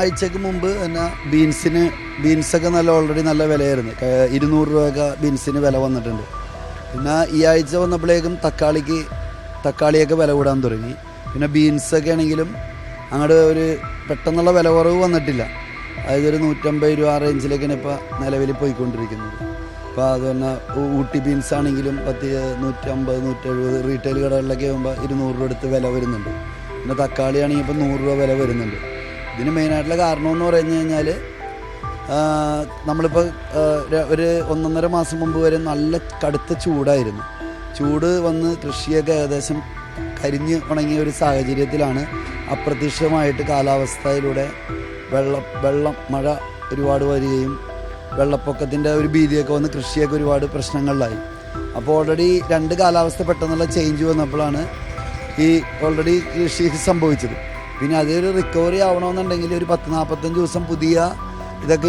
ആഴ്ചക്ക് മുമ്പ് തന്നെ ബീൻസൊക്കെ ഓൾറെഡി നല്ല വിലയായിരുന്നു. 200 രൂപയൊക്കെ ബീൻസിന് വില വന്നിട്ടുണ്ട്. പിന്നെ ഈ ആഴ്ച വന്നപ്പോഴേക്കും തക്കാളിയൊക്കെ വില കൂടാൻ തുടങ്ങി. പിന്നെ ബീൻസൊക്കെ ആണെങ്കിലും അങ്ങോട്ട് ഒരു പെട്ടെന്നുള്ള വില കുറവ് വന്നിട്ടില്ല. അതായത് ഒരു 150 രൂപ റേഞ്ചിലേക്കാണ് ഇപ്പോൾ നിലവിൽ പോയിക്കൊണ്ടിരിക്കുന്നത്. അപ്പോൾ അത് തന്നെ ഊട്ടി ബീൻസ് ആണെങ്കിലും 150, 170 റീറ്റെയിൽ കടകളിലൊക്കെ ആകുമ്പോൾ 200 രൂപ അടുത്ത് വില വരുന്നുണ്ട്. പിന്നെ തക്കാളി ആണെങ്കിൽ ഇപ്പോൾ 100 രൂപ വില വരുന്നുണ്ട്. ഇതിന് മെയിനായിട്ടുള്ള കാരണമെന്ന് പറഞ്ഞു കഴിഞ്ഞാൽ നമ്മളിപ്പോൾ ഒരു 1.5 മാസം മുമ്പ് വരെ നല്ല കടുത്ത ചൂടായിരുന്നു. ചൂട് വന്ന് കൃഷിയൊക്കെ ഏകദേശം കരിഞ്ഞ് ഉണങ്ങിയ ഒരു സാഹചര്യത്തിലാണ് അപ്രതീക്ഷിതമായിട്ട് കാലാവസ്ഥയിലൂടെ മഴ ഒരുപാട് വരികയും വെള്ളപ്പൊക്കത്തിൻ്റെ ഒരു ഭീതിയൊക്കെ വന്ന് കൃഷിയൊക്കെ ഒരുപാട് പ്രശ്നങ്ങളിലായി. അപ്പോൾ ഓൾറെഡി 2 കാലാവസ്ഥ പെട്ടെന്നുള്ള ചേഞ്ച് വന്നപ്പോഴാണ് ഈ ഓൾറെഡി കൃഷി സംഭവിച്ചത്. പിന്നെ അതൊരു റിക്കവറി ആവണമെന്നുണ്ടെങ്കിൽ ഒരു 10-45 ദിവസം പുതിയ ഇതൊക്കെ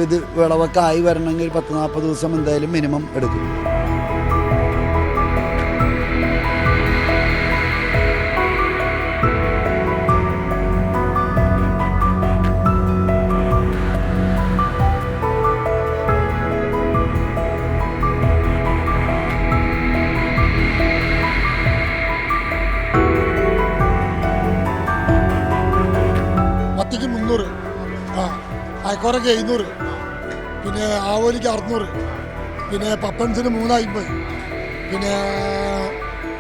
ഇത് വിളവൊക്കെ ആയി വരണമെങ്കിൽ ഒരു 10-40 ദിവസം എന്തായാലും മിനിമം എടുക്കും. മത്തിക്ക് 300, അയക്കോറയ്ക്ക് 700, പിന്നെ ആവോലിക്ക് 600, പിന്നെ പപ്പൻസിന് 350, പിന്നെ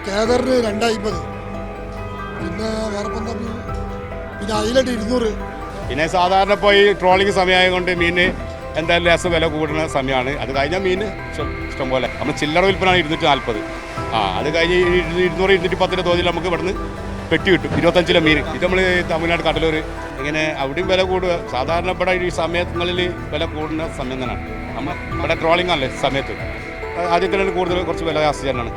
കേദറിന് 250, പിന്നെ വേറെ പിന്നെ അയിലട്ട് 200. പിന്നെ സാധാരണ ഇപ്പോൾ ഈ ട്രോളിങ് സമയമായതുകൊണ്ട് മീന് എന്തായാലും ലേശം വില കൂടുന്ന സമയമാണ്. അത് കഴിഞ്ഞാൽ മീൻ ഇഷ്ടംപോലെ നമ്മൾ ചില്ലറ വിൽപ്പന 240. അത് കഴിഞ്ഞ് 200-210 തോതിൽ നമുക്ക് ഇവിടുന്ന് പെട്ടി കിട്ടും 25 കിലോ മീൻ. ഇത് നമ്മൾ തമിഴ്നാട് കടലൂർ ഇങ്ങനെ അവിടെയും വില കൂടുക. സാധാരണ ഇവിടെ ഈ സമയങ്ങളിൽ വില കൂടുന്ന സമയം തന്നെയാണ്. നമ്മൾ ഇവിടെ ട്രോളിംഗ് അല്ലേ സമയത്ത് ആദ്യം കൂടുതൽ കുറച്ച് വില ജാസ്തി തന്നെയാണ്.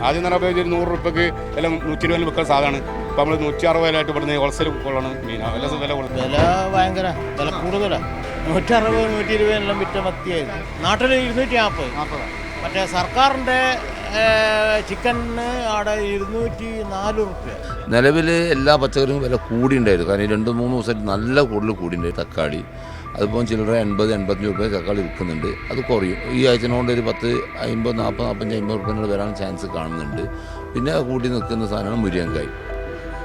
ആദ്യം തന്നെ ഒരു 100 രൂപയ്ക്ക് എല്ലാം 120 വിൽക്കുന്ന സാധനമാണ്. ഇപ്പോൾ നമ്മൾ 160 ഇവിടുന്ന് ഹോൾസെയിൽ കൊള്ളണം മീൻ വില കൊടുക്കും. വില ഭയങ്കര വില കൂടുതലാണ്. 160-120 എല്ലാം വിറ്റ മത്തിയായിരുന്നു. നാട്ടിൽ 240. മറ്റേ സർക്കാരിൻ്റെ ചിക്കന് അവിടെ 204 റുപ്യ. നിലവിൽ എല്ലാ പച്ചക്കറിയും വില കൂടിയുണ്ടായിരുന്നു. കാരണം 2-3 ദിവസമായിട്ട് നല്ല കൂടുതൽ കൂടിയുണ്ടായിരുന്നു. തക്കാളി അതിപ്പോൾ ചില്ലറ 80-85 രൂപ തക്കാളി വിൽക്കുന്നുണ്ട്. അത് കുറയും. ഈ ആഴ്ച കൊണ്ട് ഒരു 10, 50, 40, 45, 50 രൂപ വരാൻ ചാൻസ് കാണുന്നുണ്ട്. പിന്നെ കൂട്ടി നിൽക്കുന്ന സാധനമാണ് മുരിങ്ങക്കായ്.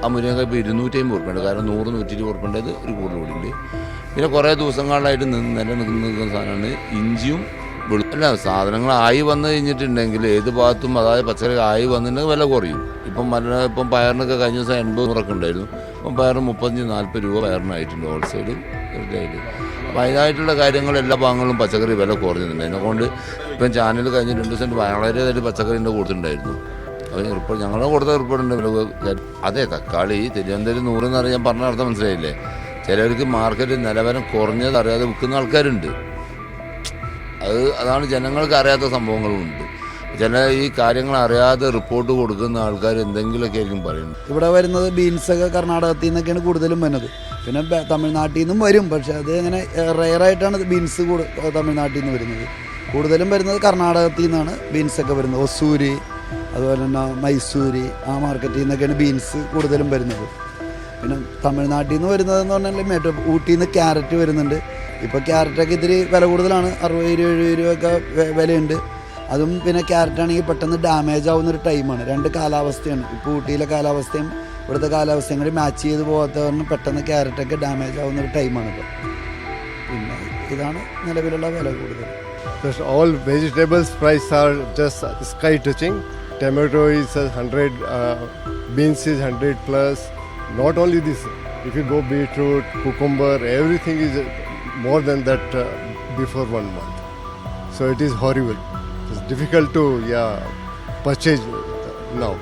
ആ മുരിങ്ങക്കായ് ഇപ്പോൾ 250 രൂപയുണ്ട്. കാരണം 100-120 രൂപയുണ്ടത് ഒരു കൂടുതൽ കൂടിയുണ്ട്. പിന്നെ കുറേ ദിവസങ്ങളിലായിട്ട് നിൽക്കുന്ന സാധനമാണ് ഇഞ്ചിയും അല്ല. സാധനങ്ങളായി വന്നു കഴിഞ്ഞിട്ടുണ്ടെങ്കിൽ ഏത് ഭാഗത്തും, അതായത് പച്ചക്കറി ആയി വന്നിട്ടുണ്ടെങ്കിൽ വില കുറയും. ഇപ്പം പയറിനൊക്കെ കഴിഞ്ഞ ദിവസം 80 ഉണ്ടായിരുന്നു. ഇപ്പം പയറിന് 35-40 രൂപ പയറിനായിട്ടുണ്ട് ഹോൾസെയിൽ റേറ്റായിട്ട്. അപ്പോൾ അതിനായിട്ടുള്ള കാര്യങ്ങൾ എല്ലാ ഭാഗങ്ങളിലും പച്ചക്കറി വില കുറഞ്ഞിട്ടുണ്ട്. അതിനെക്കൊണ്ട് ഇപ്പം ചാനൽ കഴിഞ്ഞ 2 ദിവസം വളരെയധികം പച്ചക്കറിൻ്റെ കൊടുത്തിട്ടുണ്ടായിരുന്നു. അപ്പോൾ റിപ്പോർട്ട് ഞങ്ങളുടെ കൊടുത്ത റിപ്പോർട്ടുണ്ട്. അതെ, തക്കാളി തിരുവനന്തപുരം 100 എന്ന് പറഞ്ഞാൽ ഞാൻ പറഞ്ഞ അർത്ഥം മനസ്സിലായില്ലേ. ചിലർക്ക് മാർക്കറ്റ് നിലവാരം കുറഞ്ഞത് അറിയാതെ വിൽക്കുന്ന ആൾക്കാരുണ്ട്. അതാണ് ജനങ്ങൾക്ക് അറിയാത്ത സംഭവങ്ങളുമുണ്ട്. ചില ഈ കാര്യങ്ങൾ അറിയാതെ റിപ്പോർട്ട് കൊടുക്കുന്ന ആൾക്കാർ എന്തെങ്കിലുമൊക്കെ ആയിരിക്കും പറയുന്നത്. ഇവിടെ വരുന്നത് ബീൻസൊക്കെ കർണാടകത്തിൽ നിന്നൊക്കെയാണ് കൂടുതലും വരുന്നത്. പിന്നെ തമിഴ്നാട്ടിൽ നിന്നും വരും. പക്ഷേ അത് ഇങ്ങനെ റെയറായിട്ടാണ് ബീൻസ് തമിഴ്നാട്ടിൽ നിന്ന് വരുന്നത്. കൂടുതലും വരുന്നത് കർണാടകത്തിൽ നിന്നാണ് ബീൻസൊക്കെ വരുന്നത്. ഒസൂര്, അതുപോലെ തന്നെ മൈസൂര്, ആ മാർക്കറ്റിൽ നിന്നൊക്കെയാണ് ബീൻസ് കൂടുതലും വരുന്നത്. പിന്നെ തമിഴ്നാട്ടിൽ നിന്ന് വരുന്നതെന്ന് പറഞ്ഞാൽ ഊട്ടിയിൽ നിന്ന് ക്യാരറ്റ് വരുന്നുണ്ട്. ഇപ്പോൾ ക്യാരറ്റൊക്കെ ഇത്തിരി വില കൂടുതലാണ്. 60-70 രൂപയൊക്കെ വിലയുണ്ട്. അതും പിന്നെ ക്യാരറ്റാണെങ്കിൽ പെട്ടെന്ന് ഡാമേജ് ആവുന്നൊരു ടൈമാണ്. 2 കാലാവസ്ഥയാണ്. ഇപ്പോൾ ഊട്ടിയിലെ കാലാവസ്ഥയും ഇവിടുത്തെ കാലാവസ്ഥയും കൂടി മാച്ച് ചെയ്ത് പോകാത്ത കാരണം പെട്ടെന്ന് ക്യാരറ്റൊക്കെ ഡാമേജ് ആവുന്നൊരു ടൈമാണിപ്പോൾ. പിന്നെ ഇതാണ് നിലവിലുള്ള വില കൂടുതൽ. All vegetables price are just sky touching. Tomato is 100, beans is 100 plus. Not only this, if you go beetroot, cucumber, everything is more than that before 1 month. So it is horrible. It's difficult to purchase now.